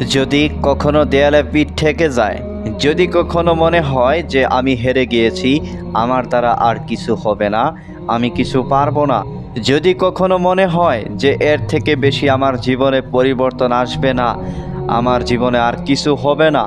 যদি কখনো দেয়ালে পিঠ ঠেকে যায়, যদি কখনো মনে হয় যে আমি হেরে গিয়েছি, আমার দ্বারা আর কিছু হবে না, আমি কিছু পারবো না, যদি কখনো মনে হয় যে এর থেকে বেশি আমার জীবনে পরিবর্তন আসবে না, আমার জীবনে আর কিছু হবে না,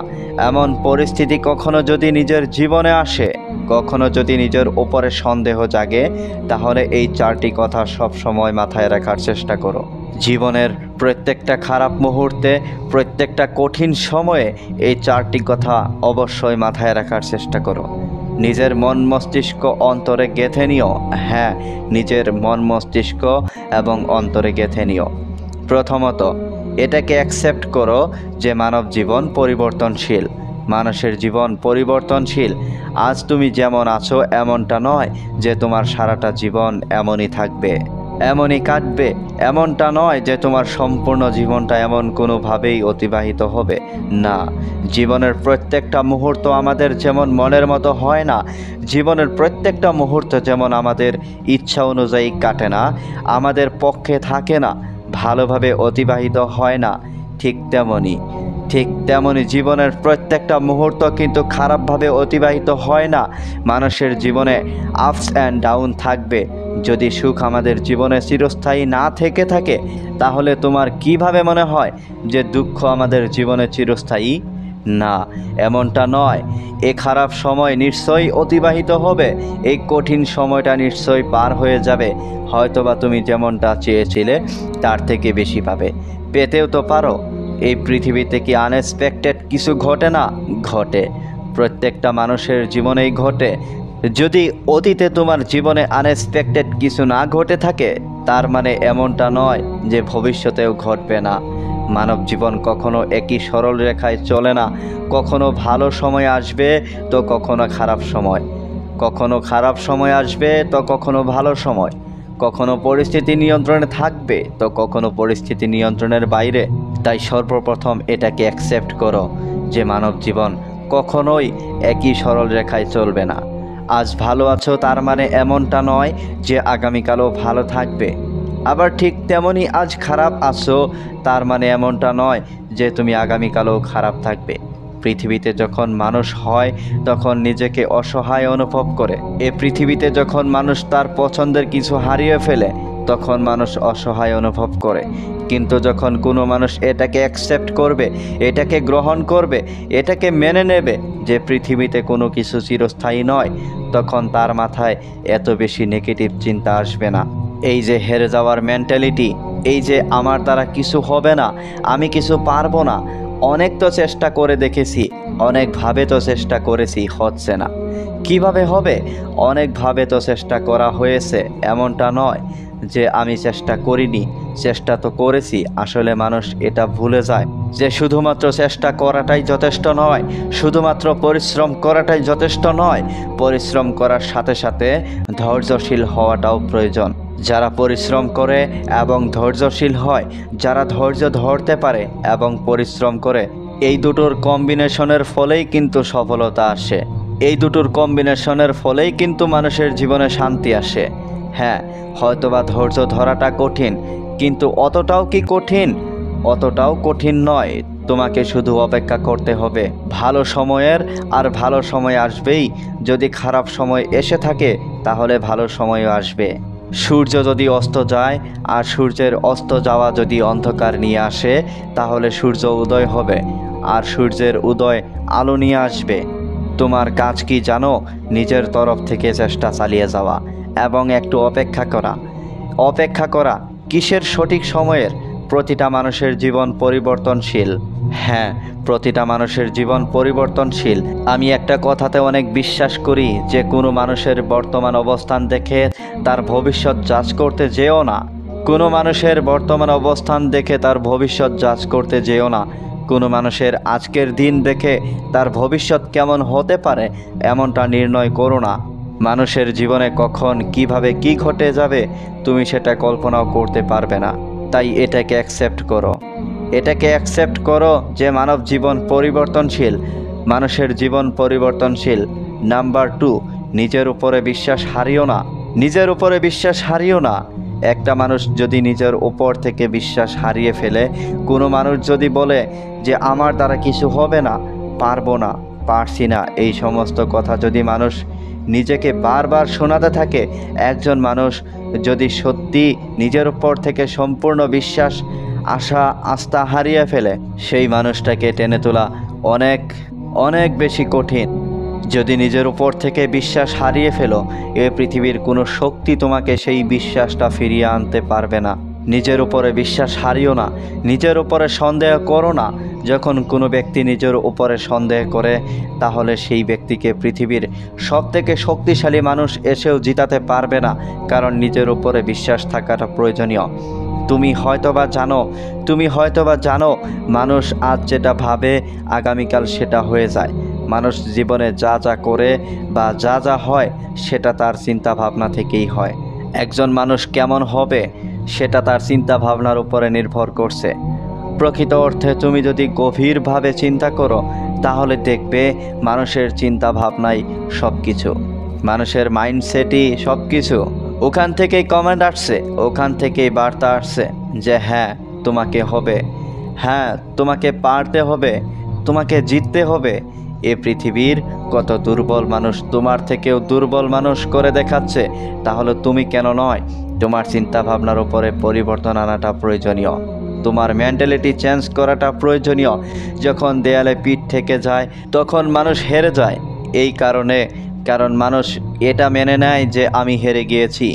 এমন পরিস্থিতি কখনো যদি নিজের জীবনে আসে, কখনো যদি নিজের উপরে সন্দেহ জাগে, তাহলে এই চারটি কথা সব সময় মাথায় রাখার চেষ্টা করো। জীবনের প্রত্যেকটা খারাপ মুহূর্তে, প্রত্যেকটা কঠিন সময়ে এই চারটি কথা অবশ্যই মাথায় রাখার চেষ্টা করো। নিজের মন মস্তিষ্ক অন্তরে গেঁথে নিও। হ্যাঁ, নিজের মন মস্তিষ্ক এবং অন্তরে গেঁথে নিও। প্রথমত, এটাকে অ্যাকসেপ্ট করো যে মানব জীবন পরিবর্তনশীল। মানুষের জীবন পরিবর্তনশীল। আজ তুমি যেমন আছো এমনটা নয় যে তোমার সারাটা জীবন এমনই থাকবে, এমনই কাটবে। এমনটা নয় যে তোমার সম্পূর্ণ জীবনটা এমন কোনোভাবেই অতিবাহিত হবে না। জীবনের প্রত্যেকটা মুহূর্ত আমাদের যেমন মনের মতো হয় না, জীবনের প্রত্যেকটা মুহূর্ত যেমন আমাদের ইচ্ছা অনুযায়ী কাটে না, আমাদের পক্ষে থাকে না, ভালোভাবে অতিবাহিত হয় না, ঠিক তেমনি জীবনের প্রত্যেকটা মুহূর্ত কিন্তু খারাপভাবে অতিবাহিত হয় না। মানুষের জীবনে আপস অ্যান্ড ডাউন থাকবে। যদি সুখ আমাদের জীবনে চিরস্থায়ী না থেকে থাকে, তাহলে তোমার কিভাবে মনে হয় যে দুঃখ আমাদের জীবনে চিরস্থায়ী? না, এমনটা নয়। এই খারাপ সময় নিশ্চয়ই অতিবাহিত হবে, এই কঠিন সময়টা নিশ্চয়ই পার হয়ে যাবে। হয়তোবা তুমি যেমনটা চেয়েছিলে তার থেকে বেশি পাবে, পেতেও তো পারো। এই পৃথিবীতে কি আনএক্সপেক্টেড কিছু ঘটে না? ঘটে, প্রত্যেকটা মানুষের জীবনেই ঘটে। যদি অতীতে তোমার জীবনে আনএক্সপেক্টেড কিছু না ঘটে থাকে, তার মানে এমনটা নয় যে ভবিষ্যতেও ঘটবে না। মানব জীবন কখনো একই সরল রেখায় চলে না। কখনো ভালো সময় আসবে তো কখনো খারাপ সময়, কখনো খারাপ সময় আসবে তো কখনো ভালো সময়, কখনো পরিস্থিতি নিয়ন্ত্রণে থাকবে তো কখনো পরিস্থিতি নিয়ন্ত্রণের বাইরে। তাই সর্বপ্রথম এটাকে অ্যাকসেপ্ট করো যে মানব জীবন কখনোই একই সরল রেখায় চলবে না। আজ ভালো আছো তার মানে এমনটা নয় যে আগামীকালও ভালো থাকবে। আবার ঠিক তেমনি আজ খারাপ আছো তার মানে এমনটা নয় যে তুমি আগামীকালও খারাপ থাকবে। পৃথিবীতে যখন মানুষ হয় তখন নিজেকে অসহায় অনুভব করে। এ পৃথিবীতে যখন মানুষ তার পছন্দের কিছু হারিয়ে ফেলে তখন মানুষ অসহায় অনুভব করে। কিন্তু যখন কোনো মানুষ এটাকে অ্যাকসেপ্ট করবে, এটাকে গ্রহণ করবে, এটাকে মেনে নেবে যে পৃথিবীতে কোনো কিছু চিরস্থায়ী নয়, তখন তার মাথায় এত বেশি নেগেটিভ চিন্তা আসবে না। এই যে হেরে যাওয়ার মেন্টালিটি, এই যে আমার দ্বারা কিছু হবে না, আমি কিছু পারবো না, অনেক তো চেষ্টা করে দেখেছি, অনেকভাবে তো চেষ্টা করেছি, হচ্ছে না, কিভাবে হবে? অনেকভাবে তো চেষ্টা করা হয়েছে, এমনটা নয় যে আমি চেষ্টা করিনি, চেষ্টা তো করেছি। আসলে মানুষ এটা ভুলে যায় যে শুধুমাত্র চেষ্টা করাটাই যথেষ্ট নয়, শুধুমাত্র পরিশ্রম করাটাই যথেষ্ট নয়, পরিশ্রম করার সাথে সাথে ধৈর্যশীল হওয়াটাও প্রয়োজন। যারা পরিশ্রম করে এবং ধৈর্যশীল হয়, যারা ধৈর্য ধরতে পারে এবং পরিশ্রম করে, এই দুটোর কম্বিনেশনের ফলেই কিন্তু সফলতা আসে। এই দুটোর কম্বিনেশনের ফলেই কিন্তু মানুষের জীবনে শান্তি আসে। হ্যাঁ, হয়তোবা ধৈর্য ধরাটা কঠিন, কিন্তু অতটাও কি কঠিন? অতটাও কঠিন নয়। তোমাকে শুধু অপেক্ষা করতে হবে ভালো সময়ের, আর ভালো সময় আসবেই। যদি খারাপ সময় এসে থাকে তাহলে ভালো সময়ও আসবে। সূর্য যদি অস্ত যায় আর সূর্যের অস্ত যাওয়া যদি অন্ধকার নিয়ে আসে, তাহলে সূর্য উদয় হবে আর সূর্যের উদয় আলো নিয়ে আসবে। তোমার কাজ কি জানো? নিজের তরফ থেকে চেষ্টা চালিয়ে যাওয়া এবং একটু অপেক্ষা করা কিসের? সঠিক সময়ের। প্রতিটা মানুষের জীবন পরিবর্তনশীল। হ্যাঁ, প্রতিটা মানুষের জীবন পরিবর্তনশীল। আমি একটা কথাতে অনেক বিশ্বাস করি যে কোনো মানুষের বর্তমান অবস্থান দেখে তার ভবিষ্যৎ জাজ করতে যেও না। কোনো মানুষের বর্তমান অবস্থান দেখে তার ভবিষ্যৎ জাজ করতে যেও না। কোনো মানুষের আজকের দিন দেখে তার ভবিষ্যৎ কেমন হতে পারে এমনটা নির্ণয় করো না। মানুষের জীবনে কখন কিভাবে কি ঘটে যাবে তুমি সেটা কল্পনাও করতে পারবে না। তাই এটাকে অ্যাকসেপ্ট করো, এটাকে অ্যাকসেপ্ট করো যে মানব জীবন পরিবর্তনশীল, মানুষের জীবন পরিবর্তনশীল। নাম্বার 2, নিজের উপরে বিশ্বাস হারিও না। নিজের উপরে বিশ্বাস হারিও না। একটা মানুষ যদি নিজের উপর থেকে বিশ্বাস হারিয়ে ফেলে, কোনো মানুষ যদি বলে যে আমার দ্বারা কিছু হবে না, পারবো না, পারছি না, এই সমস্ত কথা যদি মানুষ নিজেকে বারবার শোনাতে থাকে, একজন মানুষ যদি সত্যি নিজের উপর থেকে সম্পূর্ণ বিশ্বাস আস্থা হারিয়ে ফেলে, সেই মানুষটাকে টেনে তোলা অনেক অনেক বেশি কঠিন। যদি নিজের উপর থেকে বিশ্বাস হারিয়ে ফেলো, এ পৃথিবীর কোনো শক্তি তোমাকে সেই বিশ্বাসটা ফিরিয়ে আনতে পারবে না। নিজের উপরে বিশ্বাস হারিও না, নিজের উপরে সন্দেহ করো না। যখন কোনো ব্যক্তি নিজের উপরে সন্দেহ করে, তাহলে সেই ব্যক্তিকে পৃথিবীর সবথেকে শক্তিশালী মানুষ এসেও জিতাতে পারবে না, কারণ নিজের উপরে বিশ্বাস থাকাটা প্রয়োজনীয়। তুমি হয়তোবা জানো মানুষ আজ যেটা ভাবে আগামীকাল সেটা হয়ে যায়। মানুষ জীবনে যা যা করে বা যা যা হয় সেটা তার চিন্তা ভাবনা থেকেই হয়। একজন মানুষ কেমন হবে সেটা তার চিন্তা ভাবনার উপরে নির্ভর করছে। প্রকৃত অর্থে তুমি যদি গভীরভাবে চিন্তা করো, তাহলে দেখবে মানুষের চিন্তা ভাবনাই সব কিছু, মানুষের মাইন্ডসেটই সব কিছু। ওখান থেকেই কমেন্ট আসছে, ওখান থেকেই বার্তা আসছে যে হ্যাঁ তোমাকে হবে, হ্যাঁ তোমাকে পারতে হবে, তোমাকে জিততে হবে। এ পৃথিবীর কত দুর্বল মানুষ তোমার থেকেও দুর্বল মানুষ করে দেখাচ্ছে, তাহলে তুমি কেন নয়? তোমার চিন্তা ভাবনার উপরে পরিবর্তন আনাটা প্রয়োজনীয়, তোমার মেন্টালিটি চেঞ্জ করাটা প্রয়োজনীয়। যখন দেয়ালে পিঠ থেকে যায় তখন মানুষ হেরে যায়, কারণ মানুষ এটা মেনে নেয় যে আমি হেরে গিয়েছি।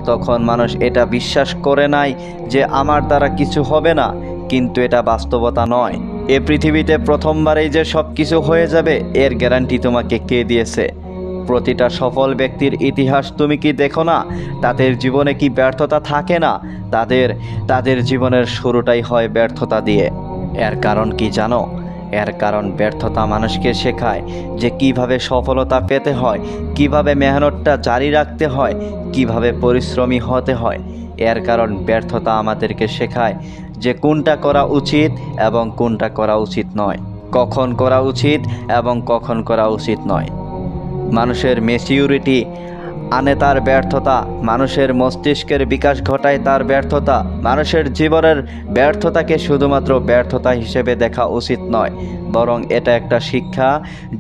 তখন মানুষ এটা বিশ্বাস করে নেয় যে আমার দ্বারা কিছু হবে না, কিন্তু এটা বাস্তবতা নয়। এ পৃথিবীতে প্রথমবারেই যে সব কিছু হয়ে যাবে এর গ্যারান্টি তোমাকে কে দিয়েছে? প্রতিটা সফল ব্যক্তির ইতিহাস তুমি কি দেখো না? তাদের জীবনে কি ব্যর্থতা থাকে না? তাদের জীবনের শুরুটাই হয় ব্যর্থতা দিয়ে। এর কারণ কি জানো? এর কারণ ব্যর্থতা মানুষকে শেখায় যে কিভাবে সফলতা পেতে হয়, কিভাবে মেহনতটা জারি রাখতে হয়, কিভাবে পরিশ্রমী হতে হয়। এর কারণ ব্যর্থতা আমাদেরকে শেখায় যে কোনটা করা উচিত এবং কোনটা করা উচিত নয়, কখন করা উচিত এবং কখন করা উচিত নয়। মানুষের ম্যাচিউরিটি আনে তার ব্যর্থতা, মানুষের মস্তিষ্কের বিকাশ ঘটায় তার ব্যর্থতা। মানুষের জীবনের ব্যর্থতাকে শুধুমাত্র ব্যর্থতা হিসেবে দেখা উচিত নয়, বরং এটা একটা শিক্ষা,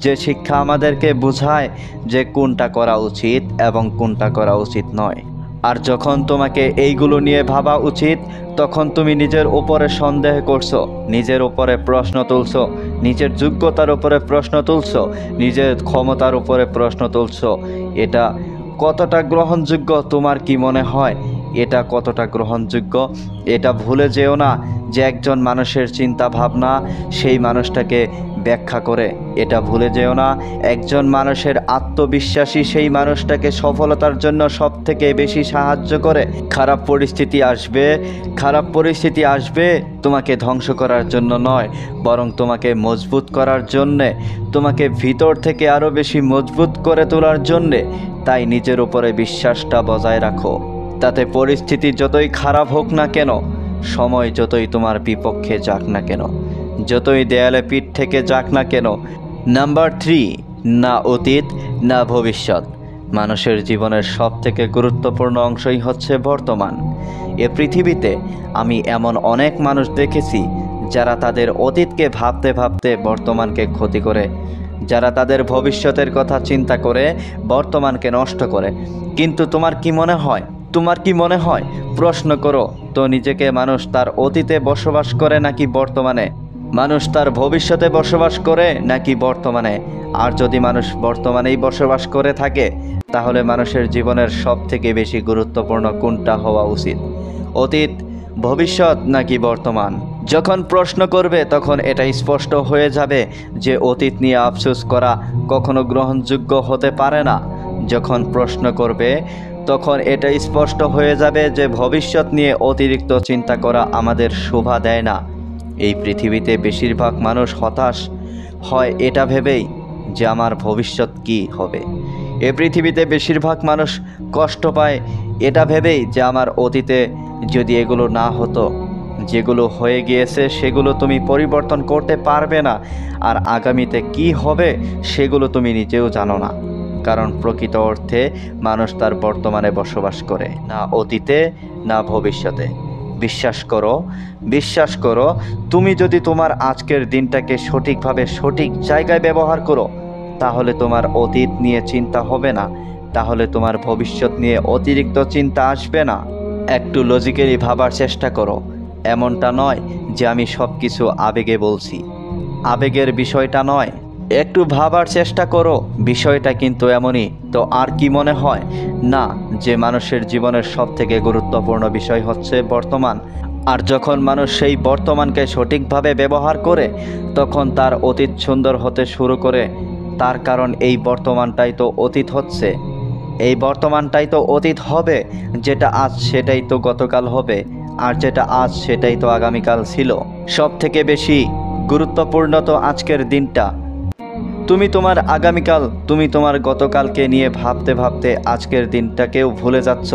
যে শিক্ষা আমাদেরকে বোঝায় যে কোনটা করা উচিত এবং কোনটা করা উচিত নয়। আর যখন তোমাকে এইগুলো নিয়ে ভাবা উচিত, তখন তুমি নিজের উপরে সন্দেহ করছো, নিজের উপরে প্রশ্ন তুলছো, নিজের যোগ্যতার উপরে প্রশ্ন তুলছো, নিজের ক্ষমতার উপরে প্রশ্ন তুলছো। এটা কতটা গ্রহণযোগ্য তোমার কি মনে হয়? এটা কতটা গ্রহণযোগ্য? এটা ভুলে যেও না যে একজন মানুষের চিন্তা ভাবনা সেই মানুষটাকে ব্যাখ্যা করে। এটা ভুলে যেও না একজন মানুষের আত্মবিশ্বাসী সেই মানুষটাকে সফলতার জন্য সবথেকে বেশি সাহায্য করে। খারাপ পরিস্থিতি আসবে তোমাকে ধ্বংস করার জন্য নয়, বরং তোমাকে মজবুত করার জন্যে, তোমাকে ভিতর থেকে আরও বেশি মজবুত করে তোলার জন্যে। তাই নিজের উপরে বিশ্বাসটা বজায় রাখো। তাতে পরিস্থিতি যতই খারাপ হোক না কেন, সময় যতই তোমার বিপক্ষে যাক না কেন, যতই দেয়ালে পিঠ থেকে যাক না কেন। নাম্বার 3, না অতীত না ভবিষ্যৎ। মানুষের জীবনের সবথেকে গুরুত্বপূর্ণ অংশই হচ্ছে বর্তমান। এ পৃথিবীতে আমি এমন অনেক মানুষ দেখেছি যারা তাদের অতীতকে ভাবতে ভাবতে বর্তমানকে ক্ষতি করে, যারা তাদের ভবিষ্যতের কথা চিন্তা করে বর্তমানকে নষ্ট করে। কিন্তু তোমার কি মনে হয় প্রশ্ন করো তো নিজেকে, মানুষ তার অতীতে বসবাস করে নাকি বর্তমানে? মানুষ তার ভবিষ্যতে বসবাস করে নাকি বর্তমানে? আর যদি মানুষ বর্তমানেই বসবাস করে থাকে, তাহলে মানুষের জীবনের সবথেকে বেশি গুরুত্বপূর্ণ কোনটা হওয়া উচিত? অতীত, ভবিষ্যৎ নাকি বর্তমান? যখন প্রশ্ন করবে তখন এটা স্পষ্ট হয়ে যাবে যে অতীত নিয়ে আফসোস করা কখনো গ্রহণযোগ্য হতে পারে না। যখন প্রশ্ন করবে তখন এটা স্পষ্ট হয়ে যাবে যে ভবিষ্যৎ নিয়ে অতিরিক্ত চিন্তা করা আমাদের শোভা দেয় না। এই পৃথিবীতে বেশিরভাগ মানুষ হতাশ হয় এটা ভেবেই যে আমার ভবিষ্যৎ কি হবে। এই পৃথিবীতে বেশিরভাগ মানুষ কষ্ট পায় এটা ভেবেই যে আমার অতীতে যদি এগুলো না হতো, যেগুলো হয়ে গিয়েছে সেগুলো তুমি পরিবর্তন করতে পারবে না, আর আগামীতে কি হবে সেগুলো তুমি নিজেও জানো না। কারণ প্রকৃত অর্থে মানুষ তার বর্তমানে বসবাস করে, না অতীতে না ভবিষ্যতে। বিশ্বাস করো, তুমি যদি তোমার আজকের দিনটাকে সঠিকভাবে সঠিক জায়গায় ব্যবহার করো, তাহলে তোমার অতীত নিয়ে চিন্তা হবে না, তাহলে তোমার ভবিষ্যৎ নিয়ে অতিরিক্ত চিন্তা আসবে না। একটু লজিক্যালি ভাবার চেষ্টা করো। এমনটা নয় যে আমি সব কিছু আবেগে বলছি, আবেগের বিষয়টা নয়। একটু ভাবার চেষ্টা করো, বিষয়টা কিন্তু এমনই। তো আর কি মনে হয় না যে মানুষের জীবনের সবথেকে গুরুত্বপূর্ণ বিষয় হচ্ছে বর্তমান। আর যখন মানুষ সেই বর্তমানকে সঠিকভাবে ব্যবহার করে, তখন তার অতীত সুন্দর হতে শুরু করে। তার কারণ এই বর্তমানটাই তো অতীত হচ্ছে, এই বর্তমানটাই তো অতীত হবে। যেটা আজ সেটাই তো গতকাল হবে, আর যেটা আজ সেটাই তো আগামীকাল ছিল। সব থেকে বেশি গুরুত্বপূর্ণ তো আজকের দিনটা। তুমি তোমার আগামীকাল, তুমি তোমার গতকালকে নিয়ে ভাবতে ভাবতে আজকের দিনটাকেও ভুলে যাচ্ছ,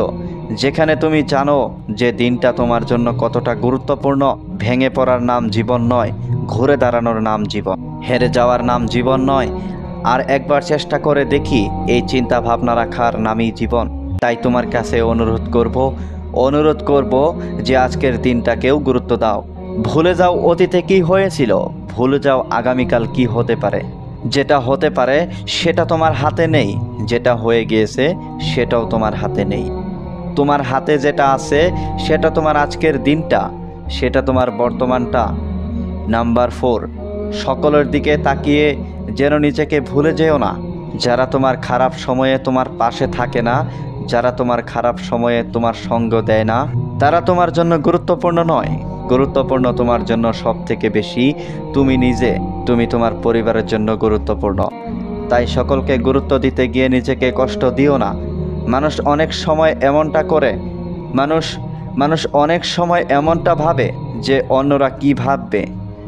যেখানে তুমি জানো যে দিনটা তোমার জন্য কতটা গুরুত্বপূর্ণ। ভেঙে পড়ার নাম জীবন নয়, ঘুরে দাঁড়ানোর নাম জীবন, হেরে যাওয়ার নাম জীবন নয়। আর একবার চেষ্টা করে দেখি, এই চিন্তা ভাবনা রাখার নামই জীবন। তাই তোমার কাছে অনুরোধ করব যে আজকের দিনটাকেও গুরুত্ব দাও। ভুলে যাও অতীতে কি হয়েছিল, ভুলে যাও আগামীকাল কি হতে পারে। যেটা হতে পারে সেটা তোমার হাতে নেই, যেটা হয়ে গিয়েছে সেটাও তোমার হাতে নেই। তোমার হাতে যেটা আছে সেটা তোমার আজকের দিনটা, সেটা তোমার বর্তমানটা। নাম্বার 4, সকলের দিকে তাকিয়ে যেন নিজেকে ভুলে যেও না। যারা তোমার খারাপ সময়ে তোমার পাশে থাকে না, যারা তোমার খারাপ সময়ে তোমার সঙ্গ দেয় না, তারা তোমার জন্য গুরুত্বপূর্ণ নয়। গুরুত্বপূর্ণ তোমার জন্য সব থেকে বেশি তুমি নিজে, তুমি তোমার পরিবারের জন্য গুরুত্বপূর্ণ। তাই সকলকে গুরুত্ব দিতে গিয়ে নিজেকে কষ্ট দিও না। মানুষ অনেক সময় এমনটা করে, মানুষ অনেক সময় এমনটা ভাবে যে অন্যরা কি ভাববে।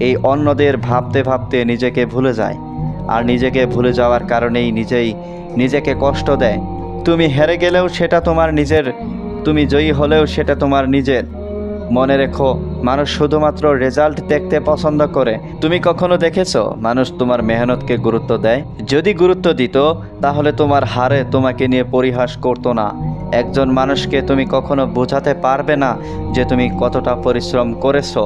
এই অন্যদের ভাবতে ভাবতে নিজেকে ভুলে যায়, আর নিজেকে ভুলে যাওয়ার কারণেই নিজেকে কষ্ট দেয়। তুমি হেরে গেলেও সেটা তোমার নিজের, তুমি জয়ী হলেও সেটা তোমার নিজের। মনে রেখো, মানুষ শুধুমাত্র রেজাল্ট দেখতে পছন্দ করে। তুমি কখনো দেখেছো মানুষ তোমার মেহনতকে গুরুত্ব দেয়? যদি গুরুত্ব দিত, তাহলে তোমার হারে তোমাকে নিয়ে পরিহাস করতো না। একজন মানুষকে তুমি কখনো বোঝাতে পারবে না যে তুমি কতটা পরিশ্রম করেছো,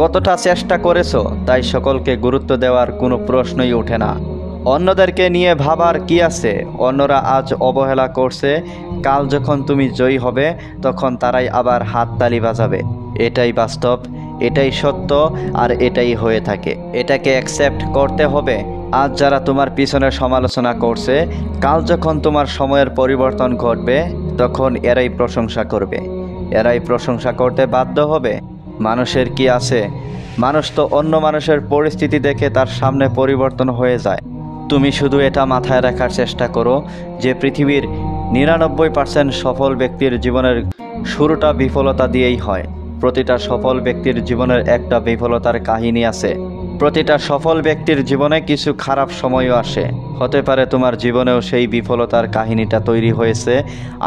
কতটা চেষ্টা করেছো। তাই সকলকে গুরুত্ব দেওয়ার কোনো প্রশ্নই ওঠে না। অন্যদেরকে নিয়ে ভাবার কি আছে? অন্যরা আজ অবহেলা করছে, কাল যখন তুমি জয়ী হবে তখন তারাই আবার হাততালি বাজাবে। এটাই বাস্তব, এটাই সত্য, আর এটাই হয়ে থাকে। এটাকে অ্যাকসেপ্ট করতে হবে। আজ যারা তোমার পিছনে সমালোচনা করছে, কাল যখন তোমার সময়ের পরিবর্তন ঘটবে তখন এরাই প্রশংসা করবে, এরাই প্রশংসা করতে বাধ্য হবে। মানুষের কি আছে? মানুষ তো অন্য মানুষের পরিস্থিতি দেখে তার সামনে পরিবর্তন হয়ে যায়। তুমি শুধু এটা মাথায় রাখার চেষ্টা করো যে পৃথিবীর 99% সফল ব্যক্তির জীবনের শুরুটা বিফলতা দিয়েই হয়। প্রতিটা সফল ব্যক্তির জীবনের একটা বিফলতার কাহিনী আছে। প্রতিটা সফল ব্যক্তির জীবনে কিছু খারাপ সময়ও আসে। হতে পারে তোমার জীবনেও সেই বিফলতার কাহিনীটা তৈরি হয়েছে,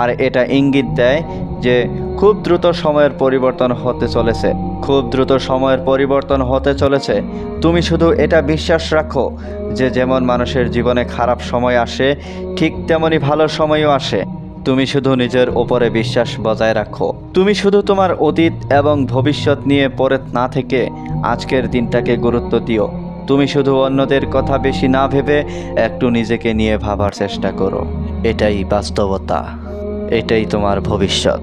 আর এটা ইঙ্গিত দেয় যে খুব দ্রুত সময়ের পরিবর্তন হতে চলেছে, খুব দ্রুত সময়ের পরিবর্তন হতে চলেছে। তুমি শুধু এটা বিশ্বাস রাখো যে যেমন মানুষের জীবনে খারাপ সময় আসে, ঠিক তেমনি ভালো সময়ও আসে। তুমি শুধু নিজের ওপরে বিশ্বাস বজায় রাখো। তুমি শুধু তোমার অতীত এবং ভবিষ্যৎ নিয়ে পড়ে না থেকে আজকের দিনটাকে গুরুত্ব দিও। তুমি শুধু অন্যদের কথা বেশি না ভেবে একটু নিজেকে নিয়ে ভাবার চেষ্টা করো। এটাই বাস্তবতা, এটাই তোমার ভবিষ্যৎ।